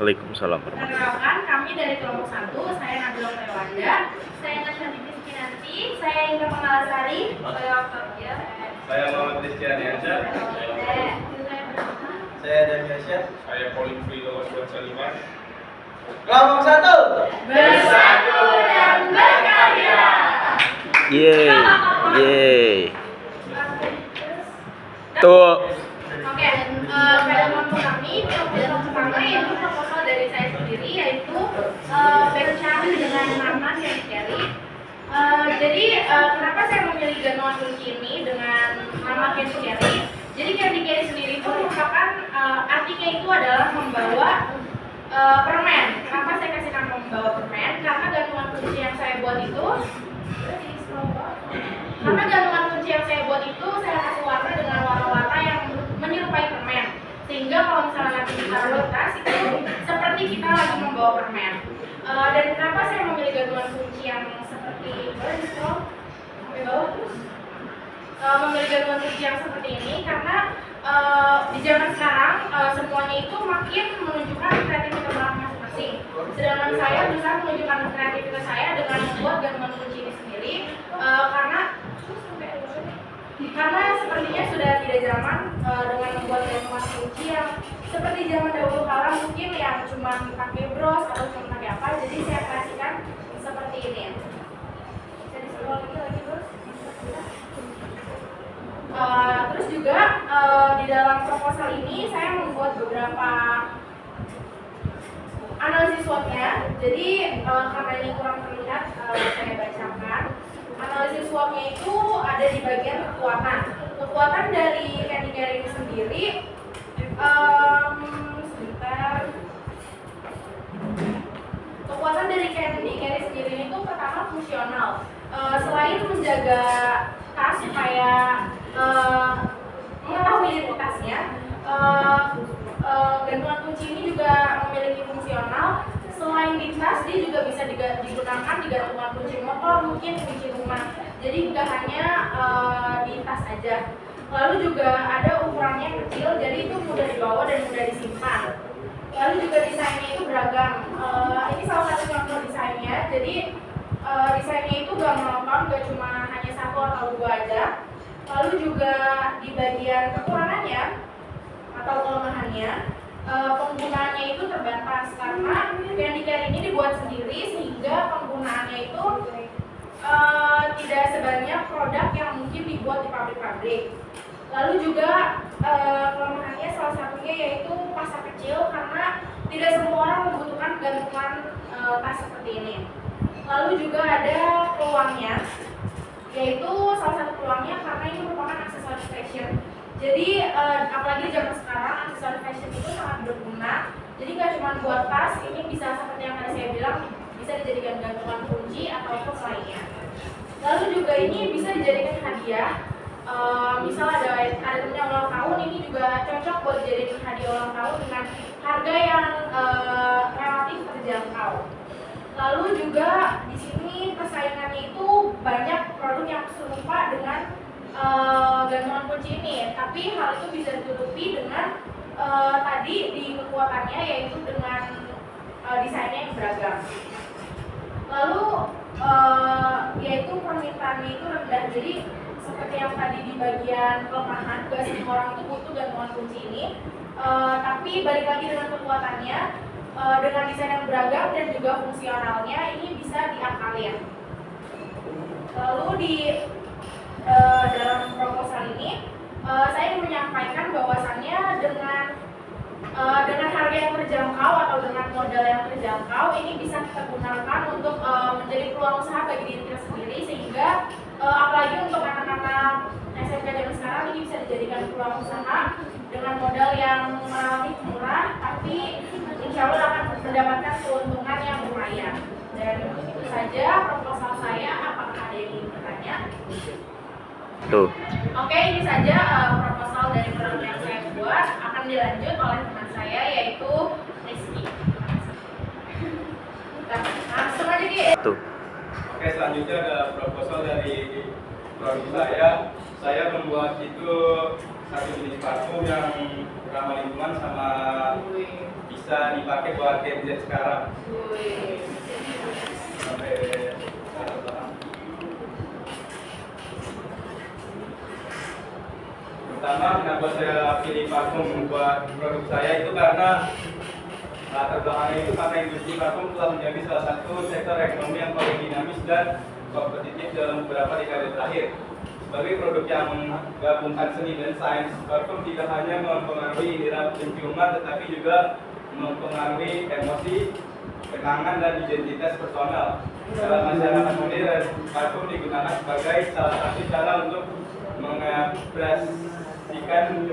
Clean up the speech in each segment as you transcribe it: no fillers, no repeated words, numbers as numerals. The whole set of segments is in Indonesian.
Waalaikumsalam. Perkenalkan, kami dari kelompok 1, saya Nabila Tewanda, saya Nasyadik Kinanti, saya Indra Pengalasari, saya Octavia, Saya Muhammad Rizky Aniansyah, Saya Daniel, saya Pauline Frido Salima. kelompok 1 bersatu dan berkarya. Yeay, yeay. Tuh. Oke, pada kelompok kami, proposal pertama yaitu proposal dari saya sendiri, yaitu backchat dengan nama Candy Carry. Jadi kenapa saya memilih gantungan kunci ini dengan nama Candy Carry? Jadi Candy Carry sendiri itu merupakan artinya itu adalah membawa permen. Kenapa saya kasih nama membawa permen? Karena gantungan kunci yang saya buat itu saya kasih warna dengan warna-warna yang menyerupai permen, sehingga kalau misalnya nanti ditaruh di tas itu seperti kita lagi membawa permen. Dan kenapa saya memilih gantungan kunci yang seperti sampai bawah terus memilih gantungan kunci yang seperti ini karena di zaman sekarang semuanya itu makin menunjukkan kreativitas masing-masing. Sedangkan saya bisa menunjukkan kreativitas saya dengan membuat gantungan kunci ini sendiri karena sepertinya sudah tidak zaman dengan membuat gantungan kunci yang seperti zaman dahulu kala mungkin yang cuma pakai bros atau cuma pakai apa. Jadi saya kreasikan seperti ini. Bisa di-scroll lagi bros. Terus juga di dalam proposal ini saya membuat beberapa analisis SWOT-nya. Jadi karena ini kurang terlihat, saya bacakan. Analisis SWOT-nya itu ada di bagian kekuatan. Kekuatan dari Candy Carry ini sendiri, Kekuatan dari Candy Carry sendiri itu pertama fungsional. Selain menjaga tas supaya mengetahui identitasnya, gantungan kunci ini juga memiliki fungsional. Selain di tas, dia juga bisa digunakan di gantungan kunci motor, mungkin kunci rumah. Jadi nggak hanya di tas aja. Lalu juga ada ukurannya kecil, jadi itu mudah dibawa dan mudah disimpan. Lalu juga desainnya itu beragam. Ini salah satu contoh desainnya. Jadi desainnya itu nggak monoton, nggak cuma hanya satu atau dua aja. Lalu juga di bagian kekurangannya atau kelemahannya, penggunaannya itu terbatas karena Candy Carry ini dibuat sendiri sehingga penggunaannya itu tidak sebanyak produk yang mungkin dibuat di pabrik-pabrik. Lalu juga kelemahannya salah satunya yaitu pasar kecil karena tidak semua orang membutuhkan gantungan tas seperti ini. Lalu juga ada peluangnya, yaitu salah satu peluangnya karena ini merupakan aksesoris fashion. Jadi apalagi di zaman sekarang aksesoris fashion itu sangat berguna. Jadi nggak cuma buat tas, ini bisa seperti yang tadi saya bilang bisa dijadikan gantungan kunci ataupun lainnya. Lalu juga ini bisa dijadikan hadiah. Misal ada temennya ulang tahun, ini juga cocok buat dijadikan hadiah ulang tahun dengan harga yang relatif terjangkau. Lalu juga di sini persaingannya itu banyak produk yang serupa dengan gantungan kunci ini, tapi hal itu bisa ditutupi dengan tadi di kekuatannya yaitu dengan desainnya yang beragam. Lalu yaitu permintaannya itu rendah, jadi seperti yang tadi di bagian kelemahan, gak semua orang itu butuh gantungan kunci ini, tapi balik lagi dengan kekuatannya, dengan desain yang beragam dan juga fungsionalnya ini bisa diakalin. Lalu di dalam proposal ini saya menyampaikan bahwasannya dengan harga yang terjangkau atau dengan modal yang terjangkau ini bisa kita gunakan untuk menjadi peluang usaha bagi diri kita sendiri, sehingga apalagi untuk anak-anak SMK zaman sekarang ini bisa dijadikan peluang usaha dengan modal yang relatif murah, tapi insya Allah akan mendapatkan keuntungan yang lumayan. Dan itu saja proposal saya. Apakah ada yang ingin bertanya? Tuh. Oke, ini saja proposal dari produk yang saya buat, akan dilanjut oleh teman saya yaitu Rizky. Langsung aja Ki. Tuh. Oke, selanjutnya ada proposal dari produk saya. Saya membuat itu satu jenis parfum yang ramah lingkungan sama bisa bisa dipakai buat Gen Z sekarang. Wih. Sampai latar belakang. Pertama, kenapa saya pilih parfum buat produk saya itu karena latar belakangnya itu karena industri parfum telah menjadi salah satu sektor ekonomi yang paling dinamis dan kompetitif dalam beberapa dekade terakhir. Sebagai produk yang menggabungkan seni dan sains, parfum tidak hanya mempengaruhi indera penciuman tetapi juga mempengaruhi emosi, kenangan dan identitas personal. Dalam masyarakat modern, parfum digunakan sebagai salah satu cara untuk mengekspresikan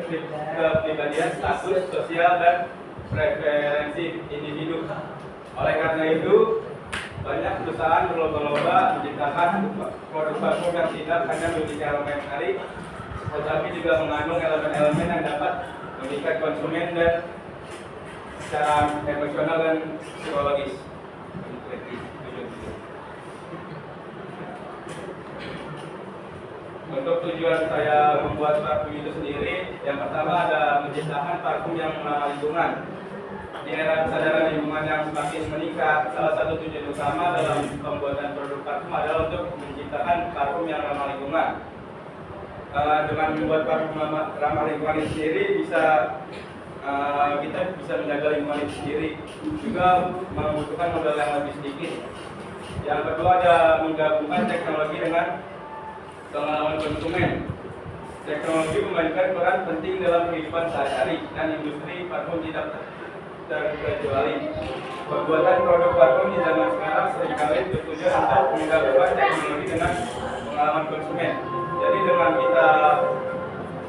kepribadian, status sosial dan preferensi individu. Oleh karena itu, banyak perusahaan berlomba-lomba menciptakan produk parfum yang tidak hanya memiliki aroma yang menarik, tetapi juga mengandung elemen-elemen yang dapat memikat konsumen dan secara emosional dan psikologis. Untuk tujuan saya membuat parfum itu sendiri, yang pertama ada menciptakan parfum yang ramah lingkungan. Di era kesadaran lingkungan yang semakin meningkat, salah satu tujuan utama dalam pembuatan produk parfum adalah untuk menciptakan parfum yang ramah lingkungan. Dengan membuat parfum ramah lingkungan itu sendiri kita bisa menjaga lingkungan itu sendiri, juga membutuhkan modal yang lebih sedikit. Yang kedua ada menggabungkan teknologi dengan pengalaman konsumen. Teknologi memainkan peran penting dalam kehidupan sehari-hari dan industri parfum tidak terkecuali. Pembuatan produk parfum di zaman sekarang seringkali bertujuan untuk menggabungkan teknologi dengan pengalaman konsumen. Jadi dengan kita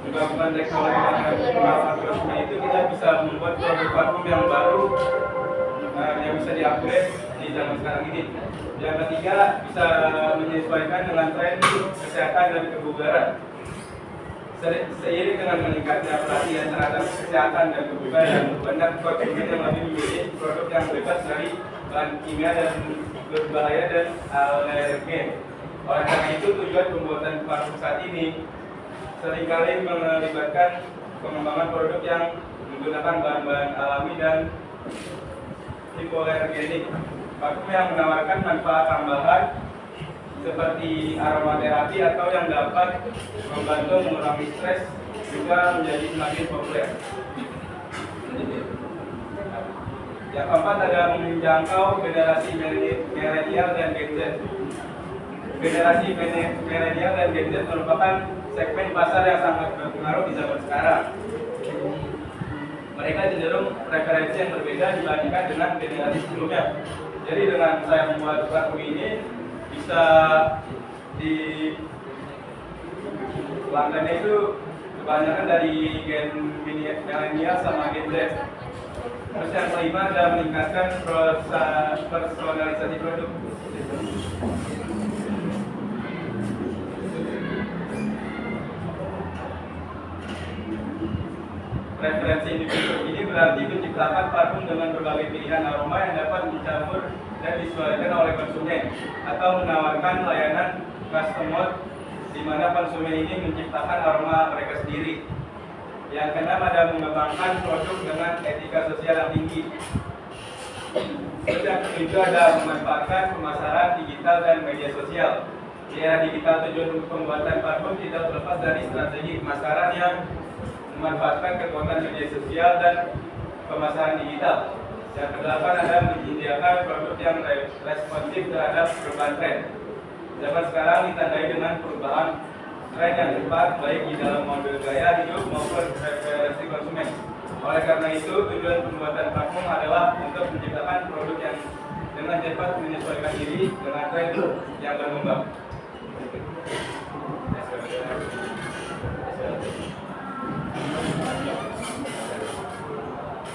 menggabungkan teknologi dengan pengalaman konsumen itu kita bisa membuat produk parfum yang baru yang bisa diupgrade di zaman sekarang ini. Yang ketiga, bisa menyesuaikan dengan tren kesehatan dan kebugaran. Seiring dengan meningkatnya perhatian terhadap kesehatan dan kebugaran, banyak konsumen yang lebih memilih produk yang bebas dari bahan kimia dan berbahaya dan alergen. Oleh karena itu, tujuan pembuatan parfum saat ini seringkali melibatkan pengembangan produk yang menggunakan bahan-bahan alami dan hipoalergenik. Parfum yang menawarkan manfaat tambahan seperti aromaterapi atau yang dapat membantu mengurangi stres juga menjadi semakin populer. Yang keempat ada menjangkau generasi milenial dan Gen Z. Generasi milenial dan Gen Z merupakan segmen pasar yang sangat berpengaruh di zaman sekarang. Mereka cenderung preferensi yang berbeda dibandingkan dengan generasi sebelumnya. Jadi dengan saya membuat parfum ini bisa di pelanggannya itu kebanyakan dari gen milenial sama Gen Z. Terus yang kelima ada meningkatkan proses personalisasi produk. Preferensi individu ini berarti menciptakan parfum dengan berbagai pilihan aroma yang dapat dicampur dan disesuaikan oleh konsumen, atau menawarkan layanan custom mode di mana konsumen ini menciptakan aroma mereka sendiri. Yang keenam ada mengembangkan produk dengan etika sosial yang tinggi. Terus yang ketujuh ada memanfaatkan pemasaran digital dan media sosial. Di era digital, tujuan pembuatan parfum tidak terlepas dari strategi pemasaran yang memanfaatkan kekuatan media sosial dan pemasaran digital. Yang kedelapan ada menyediakan produk yang responsif terhadap perubahan tren. Zaman sekarang ditandai dengan perubahan tren yang cepat baik di dalam model gaya hidup maupun preferensi konsumen. Oleh karena itu, tujuan pembuatan parfum adalah untuk menciptakan produk yang dengan cepat menyesuaikan diri dengan tren yang berkembang.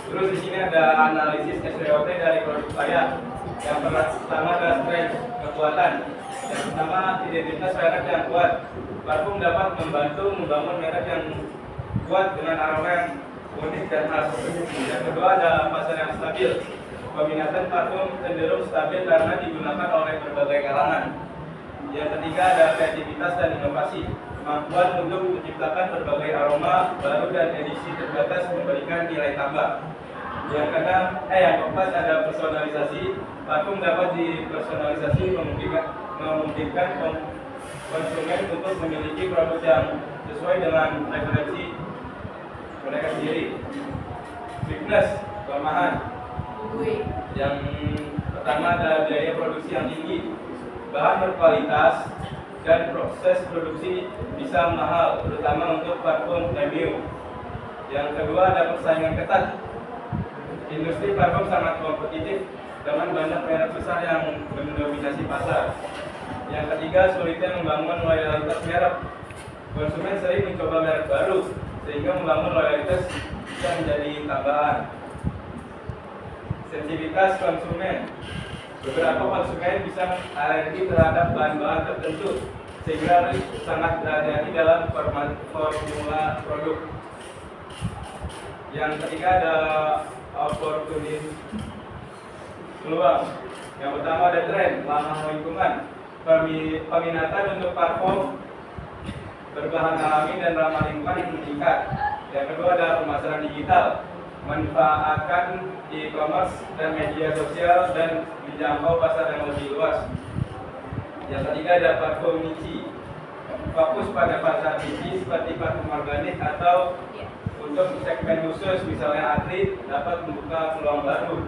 Terus di sini ada analisis SWOT dari produk saya. Yang pertama adalah strength, kekuatan. Yang pertama, identitas merek yang kuat. Parfum dapat membantu membangun merek yang kuat dengan aroma yang unik dan khas. Yang kedua ada pasar yang stabil. Peminatan parfum cenderung stabil karena digunakan oleh berbagai kalangan. Yang ketiga ada kreativitas dan inovasi. Kemampuan untuk menciptakan berbagai aroma baru dan edisi terbatas memberikan nilai tambah. Yang keempat ada personalisasi. Parfum dapat dipersonalisasi memungkinkan konsumen untuk memiliki produk yang sesuai dengan preferensi mereka sendiri. Fitness, kelemahan. Yang pertama ada biaya produksi yang tinggi, bahan berkualitas, dan proses produksi bisa mahal, terutama untuk parfum premium. Yang kedua ada persaingan ketat. Industri parfum sangat kompetitif dengan banyak merek besar yang mendominasi pasar. Yang ketiga, sulitnya membangun loyalitas merek. Konsumen sering mencoba merek baru, sehingga membangun loyalitas bisa menjadi tambahan. Sensitivitas konsumen. Beberapa konsumen bisa alergi terhadap bahan-bahan tertentu, sehingga harus sangat berhati-hati dalam formula produk. Yang ketiga ada opportunity, peluang. Yang pertama ada tren, ramah lingkungan. Peminatan untuk parfum berbahan alami dan ramah lingkungan meningkat. Yang kedua ada pemasaran digital, manfaatkan e-commerce dan media sosial dan menjangkau pasar yang lebih luas. Yang ketiga ada parfum niche, fokus pada pasar niche seperti parfum organik atau untuk segmen khusus, misalnya atlet, dapat membuka peluang baru.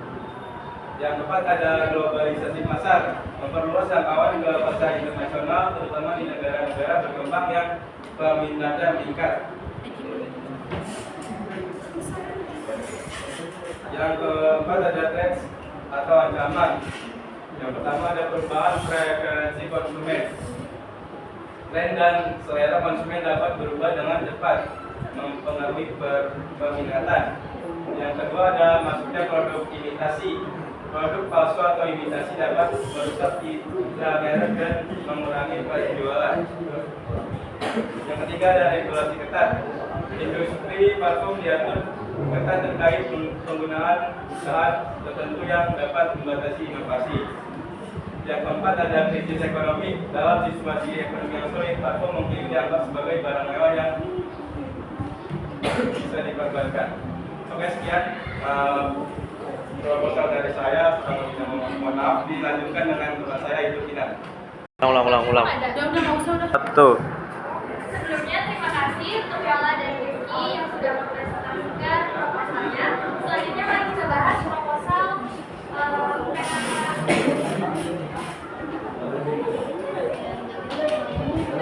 Yang keempat ada globalisasi pasar, memperluas jangkauan ke pasar internasional, terutama di negara-negara berkembang yang peminatnya meningkat. Yang keempat ada trends atau ancaman. Yang pertama ada perubahan preferensi konsumen. Tren dan selera konsumen dapat berubah dengan cepat, mempengaruhi peminatan. Yang kedua ada masuknya produk imitasi. Produk palsu atau imitasi dapat merusak citra merek dan mengurangi penjualan. Yang ketiga ada regulasi ketat. Industri parfum diatur ketat terkait penggunaan bahan tertentu yang dapat membatasi inovasi. Yang keempat ada krisis ekonomi. Dalam situasi ekonomi yang sulit, parfum mungkin dianggap sebagai barang mewah yang bisa dikorbankan. Oke, sekian proposal dari saya. Mohon maaf, dilanjutkan dengan tempat saya itu tidak. Ulang. Udah nggak usah udah. Satu. Sebelumnya terima kasih untuk Yola dan Rizky yang sudah mempresentasikan proposalnya. Selanjutnya mari kita bahas proposal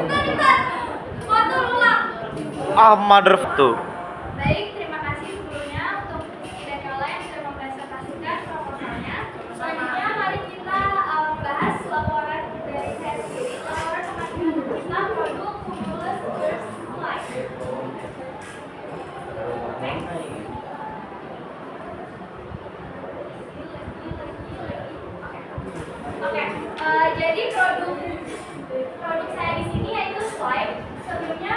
Bentar, motor ulang. Mother tuh. Baik, terima kasih sebelumnya untuk Rizky dan Yola yang sudah mempresentasikan proposalnya. Selanjutnya mari kita bahas laporan dari saya sendiri. Laporan pengambilan tentang produk Cumulus Burst Light. Oke, jadi produk saya di sini yaitu slime. Sebelumnya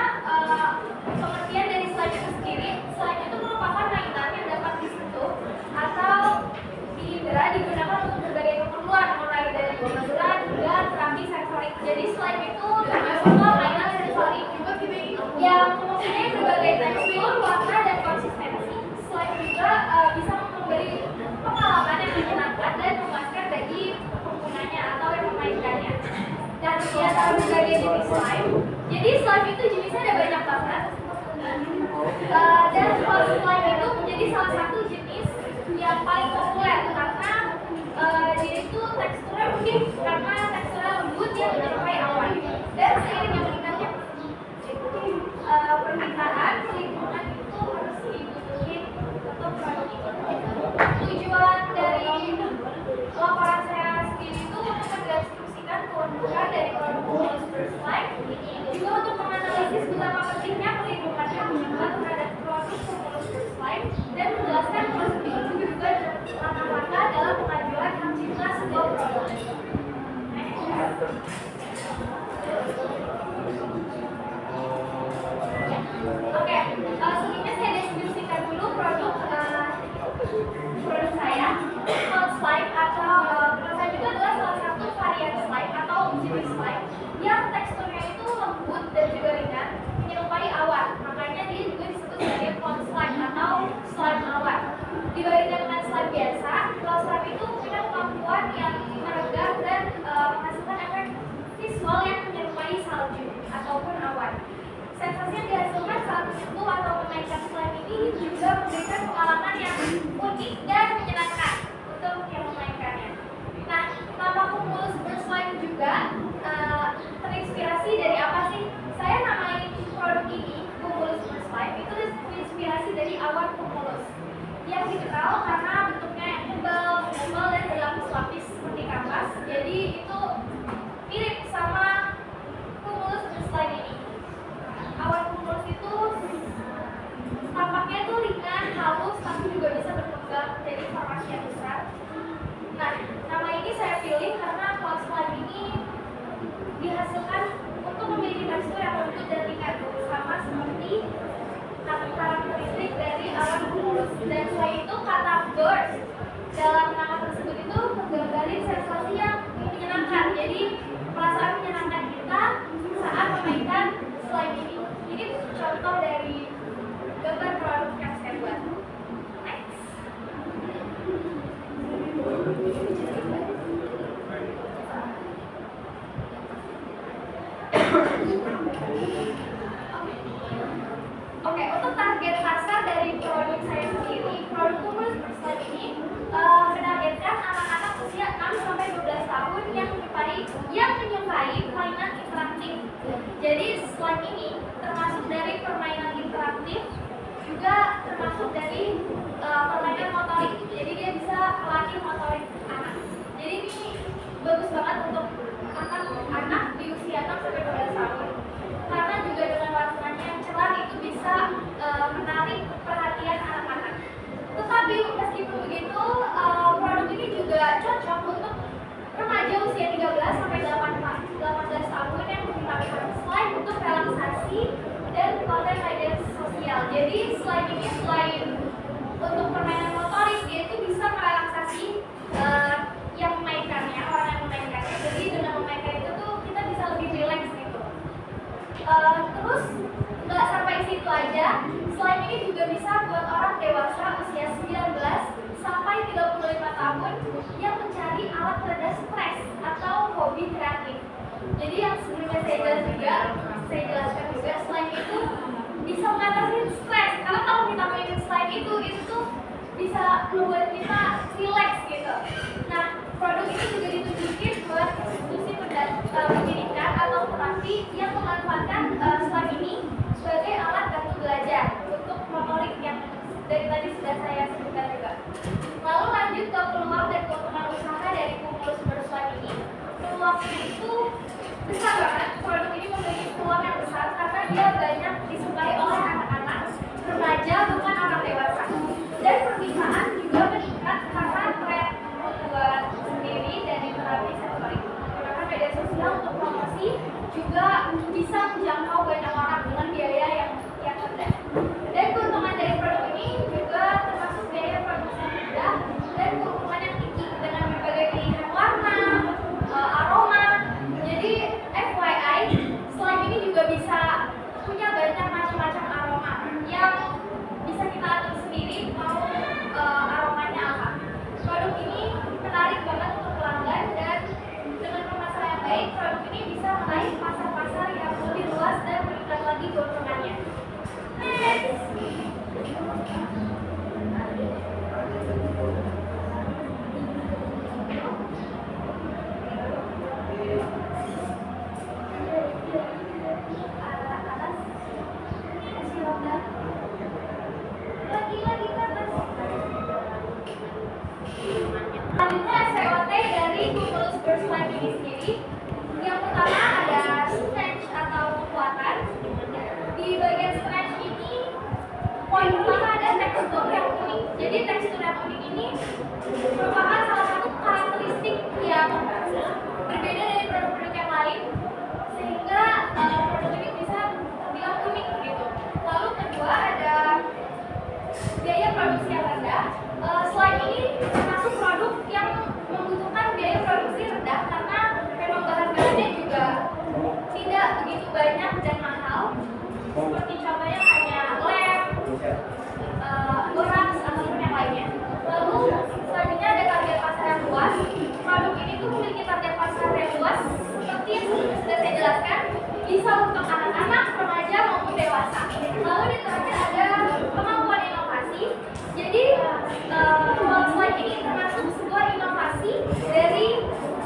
pengertian dari slime itu sendiri, slime itu merupakan mainan yang dapat disentuh atau diindra, digunakan untuk berbagai keperluan, mulai dari hiburan hingga terapi sensorik. Jadi slime itu termasuk mainan sensorik yang mempunyai berbagai tekstur, warna, dan konsistensi. Slime juga bisa memberi pengalaman yang menyenangkan dan memuaskan bagi penggunanya atau yang memainkannya. Dan di antara berbagai jenis slime, jadi slime itu jenisnya ada banyak banget. Dan slime itu menjadi salah satu jenis yang paling populer karena dia itu teksturnya unik, karena teksturnya lembut yang menyerupai awan. Dan seiring meningkatnya permintaan, lingkungan itu harus dibutuhin untuk produk ini. Tujuan dari laporan saya sendiri itu untuk mendeskripsikan keunggulan dari produk Cumulus Burst Light, juga untuk menganalisis betapa pentingnya perlindungan yang menyebar terhadap produk Cumulus Burst Light, dan menjelaskan prosedur juga langkah-langkah dalam pengajuan hak cipta sebuah produk. slime ini termasuk dari permainan interaktif, juga termasuk dari permainan motorik. Jadi dia bisa melatih motorik anak. Jadi ini bagus banget untuk anak di usia 6 sampai 12 tahun. Karena juga dengan warnanya yang cerah itu bisa menarik perhatian anak-anak. Tetapi meskipun begitu, produk ini juga cocok untuk remaja usia 13 sampai 18 tahun yang menggunakan slime untuk relaksasi dan konten media sosial. Jadi slime ini selain untuk permainan motorik, dia itu bisa merelaksasi yang memainkannya, orang yang memainkannya. Jadi dengan memainkan itu tuh kita bisa lebih rileks gitu. Terus nggak sampai situ aja, slime ini juga bisa buat orang dewasa usia 19 sampai 35 tahun yang mencari alat pereda stres atau hobi kreatif. Jadi yang sebelumnya saya jelaskan juga slime itu bisa mengatasi stres. Karena kalau kita mainin slime itu tuh bisa membuat kita relax gitu. Nah, produk ini juga ditunjukin buat institusi pendidikan atau terapi yang memanfaatkan slime ini sebagai alat bantu belajar untuk motorik yang dari tadi sudah saya sebutkan juga. Lalu lanjut ke peluang dan keuntungan usaha dari kumpul sumber slime ini. Peluangnya itu besar banget. Produk ini memiliki peluang yang besar karena dia banyak disukai oleh anak-anak, remaja, bukan orang dewasa. Dan permintaan juga meningkat karena tren membuat sendiri dari terapi sensorik menggunakan media sosial untuk promosi juga bisa menjangkau banyak orang dengan biaya yang rendah. Dan keuntungan dari produk ini juga termasuk biaya produksi yang rendah dan keuntungan yang tinggi dengan berbagai pilihan warna, aroma. Jadi FYI, slime ini juga bisa punya banyak macam-macam aroma yang bisa kita atur sendiri mau aromanya apa. Produk ini menarik banget untuk pelanggan dan dengan pemasaran yang baik, produk ini bisa meraih pasar-pasar yang lebih luas dan meningkat lagi keuntungannya. Selanjutnya SWOT dari Kumulus Burst Slime ini sendiri. Yang pertama ada stretch atau kekuatan. Di bagian stretch ini poin pertama ada tekstur yang unik. Jadi tekstur yang unik ini merupakan salah satu karakteristik yang berbeda dari produk-produk yang lain, sehingga produk ini bisa terbilang unik gitu. Lalu kedua ada biaya produksi yang rendah. Slime ini termasuk produk yang membutuhkan biaya produksi rendah karena memang bahan-bahannya juga tidak begitu banyak dan mahal. Seperti contohnya hanya lem, boraks ataupun yang lainnya. Lalu selanjutnya ada target pasar yang luas. Produk ini tuh memiliki target pasar yang luas seperti yang sudah saya jelaskan, bisa untuk anak-anak, remaja maupun dewasa. Lalu di terakhir ada kemampuan inovasi. Jadi slime ini termasuk sebuah inovasi dari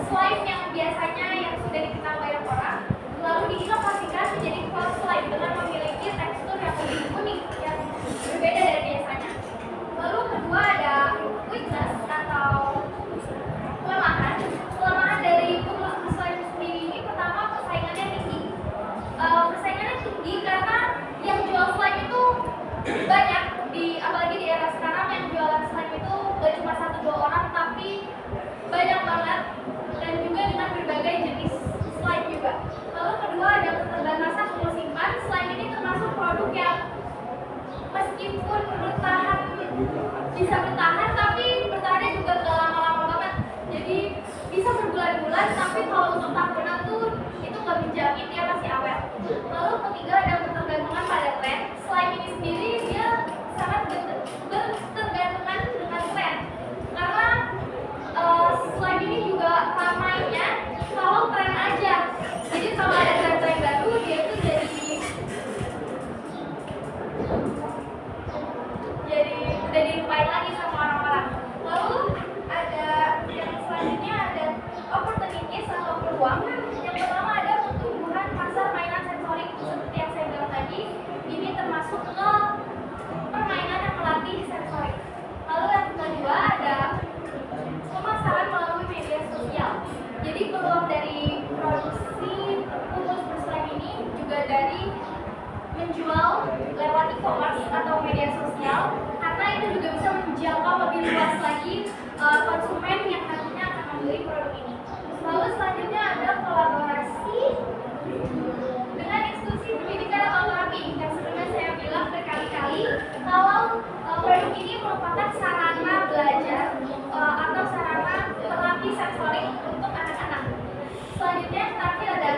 slime yang biasanya yang sudah dikenal banyak orang, lalu diinovasikan menjadi cloud slime dengan memiliki tekstur yang lebih unik yang berbeda dari biasanya. Lalu kedua ada weakness atau kelemahan. Kelemahan dari Kumulus slime sendiri ini pertama persaingannya tinggi. Persaingannya tinggi karena yang jual slime itu banyak, apalagi di era sekarang yang jualan slime itu gak cuma 1-2 orang tapi banyak banget, dan juga dengan berbagai jenis slime juga. Lalu kedua ada keterbatasan simpan. Slime ini termasuk produk yang meskipun bisa bertahan tapi bertahannya juga gak lama-lama banget. Jadi bisa berbulan-bulan, tapi kalau untuk tahunan tuh itu gak menjamin dia masih awet. Lalu ketiga ada ketergantungan pada tren. Slime ini sendiri dia sangat bertergantungan dengan tren karena slime ini juga ramainya kalau tren aja. Jadi kalau ada tren-tren baru dia itu jadi udah dilupain lagi sama orang-orang. Lalu ada yang selanjutnya ada opportunities atau peluang. Yang pertama ada pertumbuhan pasar mainan sensorik seperti itu juga bisa menjangkau lebih luas lagi konsumen yang nantinya akan membeli produk ini. Lalu selanjutnya ada kolaborasi dengan institusi pendidikan atau terapi yang sebelumnya saya bilang berkali-kali kalau produk ini merupakan sarana belajar atau sarana terapi sensorik untuk anak-anak. Selanjutnya terakhir ada